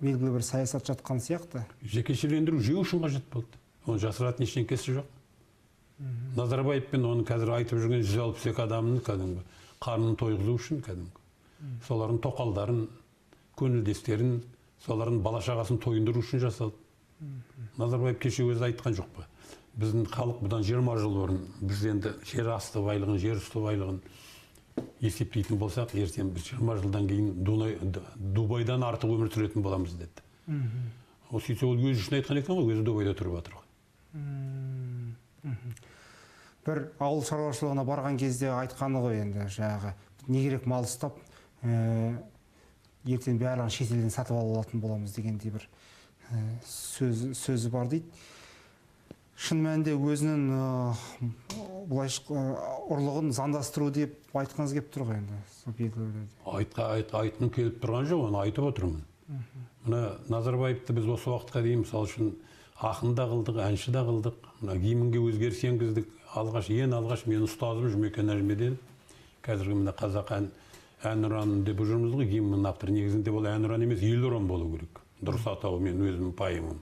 белгілі бір саясат жатқан сияқты. Жекешелендіру жүйе үшін қажет болды. Оны жасыратын ештеңкесі жоқ. Назарбаев пен оны қазір айтып жүрген 162 адамның кәдімгі қарнын тойғызу үшін кәдімгі. Солардың тоқалдарын, көңілдестерін, солардың бала-шағасын тойындыру үшін жасалды. Назарбаев кеше өзі айтқан жоқ па? Біздің халық бұдан 20 жыл бұрын біз енді жер асты байлығын, жер үсті байлығын есептейтін болсақ, ертең біз 20 жылдан кейін Дубайдан артық өмір сүретін боламыз деді. Сөйтсе ол өзі үшін айтқан екен ғой, өзі Дубайда тұрып жатыр ғой. Бір ауыл шаруашылығына барған кезде айтқаны ғой енді жаңағы не керек мал ұстап, ертең барлығын шетелден сатып алатын боламыз дегендей бір сөзі бар дейді. Шын мәнінде өзінің ұрлығын заңдастыру деп айтқыңыз келіп тұр ғой енді. Айтқым келіп тұрған жоқ, оны айтып отырмын. Мына Назарбаевты біз осы уақытқа дейін мысалы үшін ақын да қылдық, әнші да қылдық, гимнге өзгеріс енгіздік. Ең алғаш мен ұстазым Жұмекен Нәжімеден, қазіргі мына қазақ әнұран деп жүрміз ғой, гимннің авторы негізінде бұл әнұран емес, елұран болу керек. Дұрыс атауы мен өзімнің пайымым.